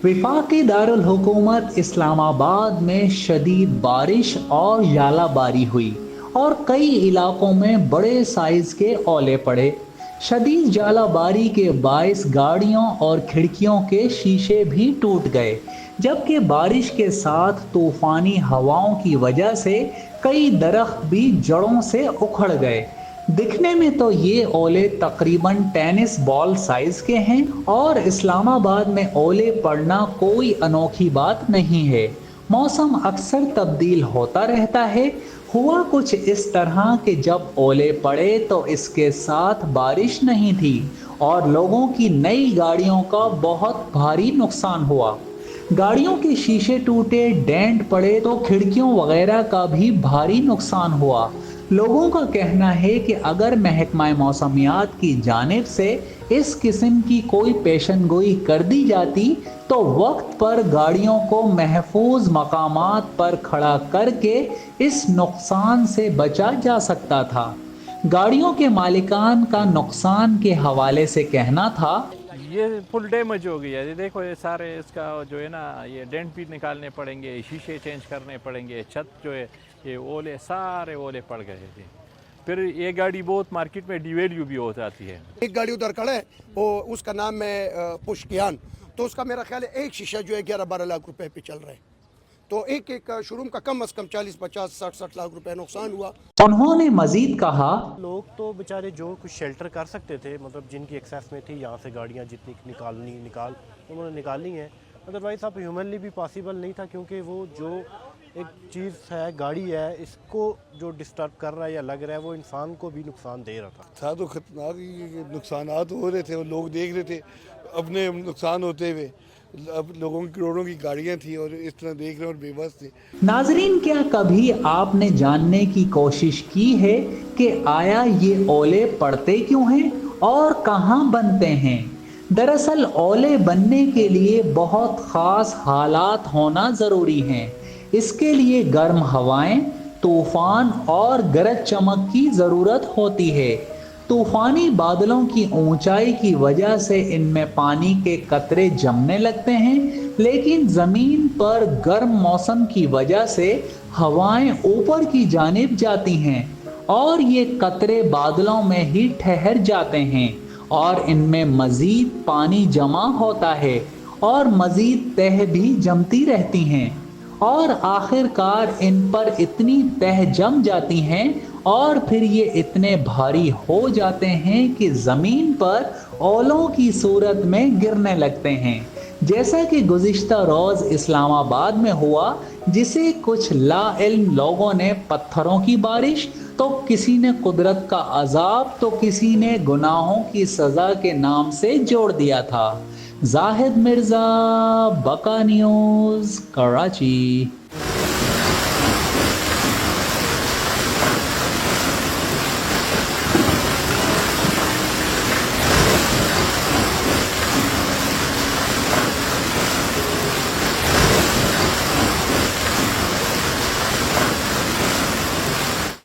वफाकी दारुल हुकूमत इस्लामाबाद में शदीद बारिश और यालाबारी हुई और कई इलाकों में बड़े साइज के ओले पड़े। शदीद जालाबारी के बायस गाड़ियों और खिड़कियों के शीशे भी टूट गए, जबकि बारिश के साथ तूफानी हवाओं की वजह से कई दरख्त भी जड़ों से उखड़ गए। दिखने में तो ये ओले तकरीबन टेनिस बॉल साइज के हैं और इस्लामाबाद में ओले पड़ना कोई अनोखी बात नहीं है। मौसम अक्सर तब्दील होता रहता है। हुआ कुछ इस तरह कि जब ओले पड़े तो इसके साथ बारिश नहीं थी और लोगों की नई गाड़ियों का बहुत भारी नुकसान हुआ। गाड़ियों के शीशे टूटे, डेंट पड़े तो खिड़कियों वगैरह का भी भारी नुकसान हुआ। लोगों का कहना है कि अगर महकमा मौसमियात की जानिब से इस किस्म की कोई पेशनगोई कर दी जाती तो वक्त पर गाड़ियों को महफूज मकामात पर खड़ा करके इस नुकसान से बचा जा सकता था। गाड़ियों के मालिकान का नुकसान के हवाले से कहना था, ये फुल डैमेज हो गया। ये देखो, ये सारे इसका जो है ना, ये डेंट भी निकालने पड़ेंगे, शीशे चेंज करने पड़ेंगे, छत जो है ये ओले सारे ओले पड़ गए थे। फिर ये गाड़ी बहुत मार्केट में डिवैल्यू भी हो जाती है। एक गाड़ी उधर खड़ा है, वो उसका नाम है पुष्कियान, तो उसका मेरा ख्याल है एक शीशा जो है 11-12 लाख रुपए पे चल रहा है। तो एक शोरूम का कम से कम 40-50-60-60 लाख रुपए नुकसान हुआ। उन्होंने मजीद कहा, लोग तो बेचारे जो कुछ शेल्टर कर सकते थे, मतलब जिनकी एक्सेस में थी, यहाँ से गाड़ियाँ जितनी उन्होंने निकाली हैं। अदरवाइज़ अब ह्यूमनली भी पॉसिबल नहीं था, क्योंकि वो जो एक चीज़ है, गाड़ी है, इसको जो डिस्टर्ब कर रहा है या लग रहा है, वो इंसान को भी नुकसान दे रहा था। तो खतरनाक नुकसान हो रहे थे और लोग देख रहे थे अपने नुकसान होते हुए। अब लोगों की करोड़ों की गाड़ियां थी और इस तरह देख रहे और बेबस थे। नाजरीन, क्या कभी आपने जानने की कोशिश की है कि आया ये ओले पड़ते क्यों हैं और कहाँ बनते हैं? दरअसल ओले बनने के लिए बहुत ख़ास हालात होना ज़रूरी हैं। इसके लिए गर्म हवाएं, तूफान और गरज चमक की ज़रूरत होती है। तूफानी बादलों की ऊंचाई की वजह से इनमें पानी के कतरे जमने लगते हैं, लेकिन ज़मीन पर गर्म मौसम की वजह से हवाएं ऊपर की जानिब जाती हैं और ये कतरे बादलों में ही ठहर जाते हैं और इनमें मज़ीद पानी जमा होता है और मज़ीद तह भी जमती रहती हैं और आखिरकार इन पर इतनी तह जम जाती हैं और फिर ये इतने भारी हो जाते हैं कि ज़मीन पर ओलों की सूरत में गिरने लगते हैं, जैसा कि गुज़िश्ता रोज़ इस्लामाबाद में हुआ, जिसे कुछ लाइल्म लोगों ने पत्थरों की बारिश, तो किसी ने कुदरत का अजाब, तो किसी ने गुनाहों की सज़ा के नाम से जोड़ दिया था। जाहिद मिर्ज़ा, बका न्यूज़, कराची।